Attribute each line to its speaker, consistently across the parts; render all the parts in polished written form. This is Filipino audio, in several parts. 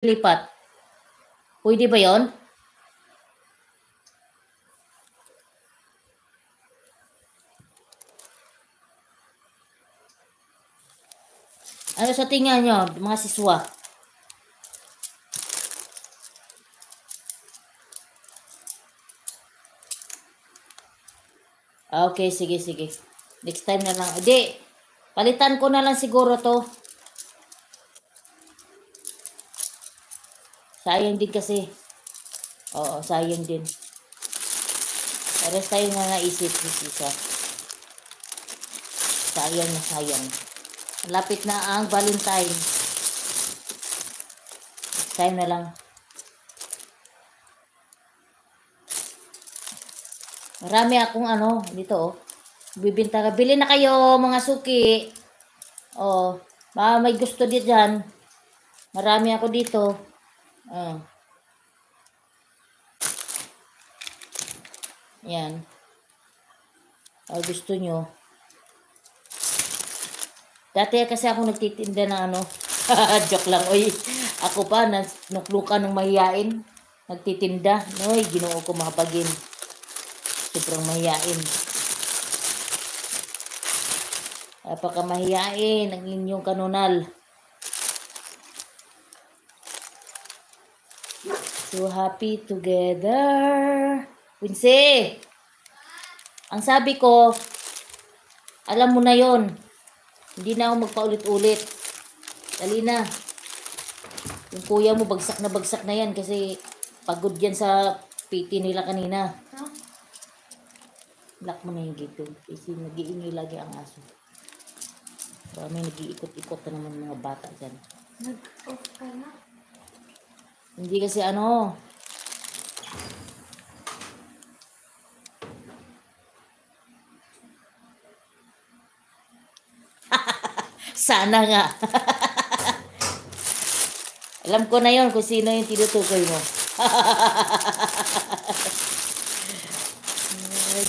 Speaker 1: lipat. Pwede ba yon? Ano sa tingin nyo, mga siswa? Okay, sige, sige. Next time na lang. Hindi, palitan ko na lang siguro to. Sayang din kasi. Oo, sayang din. Pares tayo na naisip, isa. Sayang na sayang. Lapit na ang Valentine. Next time na lang. Marami akong ano, dito oh. Bibinta ka. Bili na kayo mga suki. Oh, may gusto dito dyan. Marami ako dito. Yan. Gusto nyo. Dati kasi ako nagtitinda ng ano. Joke lang. Oy, ako pa, nuklukan ng mahiyain. Nagtitinda. Noy, ginoo ko mahapagin. Sobrang mahiyain. Apaka mahiyain ang inyong kanunal. So happy together. Quincy, ang sabi ko, alam mo na yon. Hindi na ako magpaulit-ulit. Dali na. Yung kuya mo, bagsak na yan kasi pagod yan sa PT nila kanina. Lock mo na yung gate kasi nag-iingay lagi ang aso. So, may nag-iikot-ikot na naman mga bata dyan.
Speaker 2: Nag-off ka na?
Speaker 1: Hindi kasi ano. Sana nga. Alam ko na yon kung sino yung tinutukoy mo.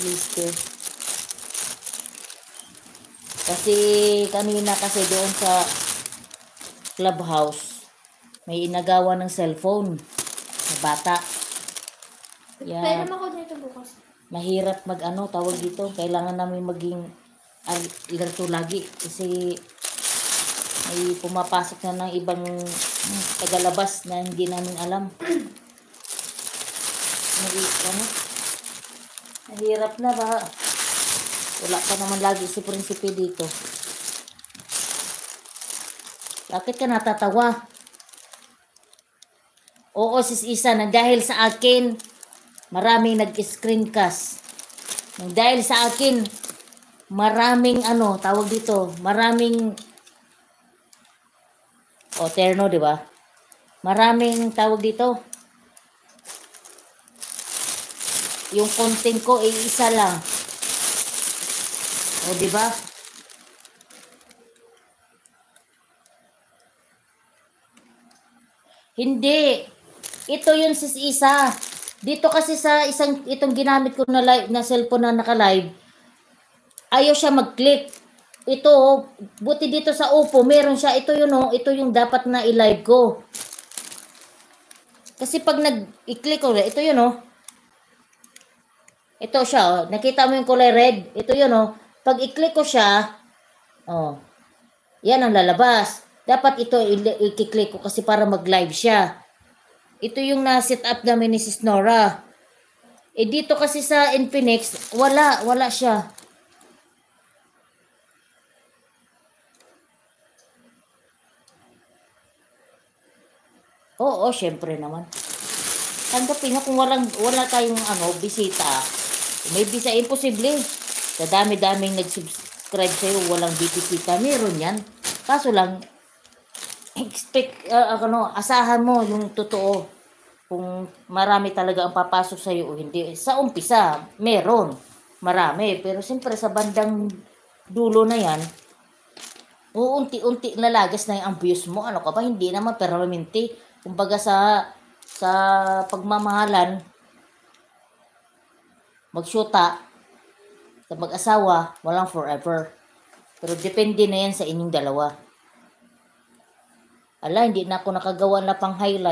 Speaker 1: Gusto. Kasi kanina kasi doon sa clubhouse may inagawa ng cellphone sa bata.
Speaker 2: Yeah. Pwede naman ako dito bukas.
Speaker 1: Mahirap mag-ano, tawag dito. Kailangan namin maging alerto lagi kasi may pumapasok na ng ibang tagalabas na hindi namin alam. Mahirap na ba? Wala pa naman lagi si prinsipe dito. Bakit ka natatawa? Oo, sis Isa, na dahil sa akin, maraming nag-screencast. Dahil sa akin, maraming ano, tawag dito, maraming terno, di ba? Maraming tawag dito. Yung content ko ay isa lang. O, di ba? Hindi. Ito yung sis Isa. Dito kasi sa itong ginamit ko na live, na cellphone na naka-live, ayaw siya mag-click. Ito, buti dito sa Oppo, meron siya. Ito yung dapat na i-live ko. Kasi pag nag-i-click ko, ito yun oh. Ito siya oh. Nakita mo yung kulay red? Ito yun oh. Pag i-click ko siya, oh, yan ang lalabas. Dapat ito i-click ko kasi para mag-live siya. Ito yung na-set up namin ni Sis Nora. Dito kasi sa Infinix, wala siya. Oo, syempre naman. Tanggapin nyo kung wala tayong bisita. May bisa, imposible. Sa dami-daming nag-subscribe sa'yo, walang bisita. Meron yan. Kaso lang, asahan mo yung totoo. Kung marami talaga ang papasok sa'yo o hindi. Sa umpisa, meron. Marami. Pero siyempre sa bandang dulo na yan, unti-unti lalagas na yung views mo. Ano ka ba? Hindi naman permanente. Kumbaga sa pagmamahalan, magsyuta, sa mag-asawa, walang forever. Pero depende na yan sa inyong dalawa. Ala, hindi na ako nakagawa na pang highlight.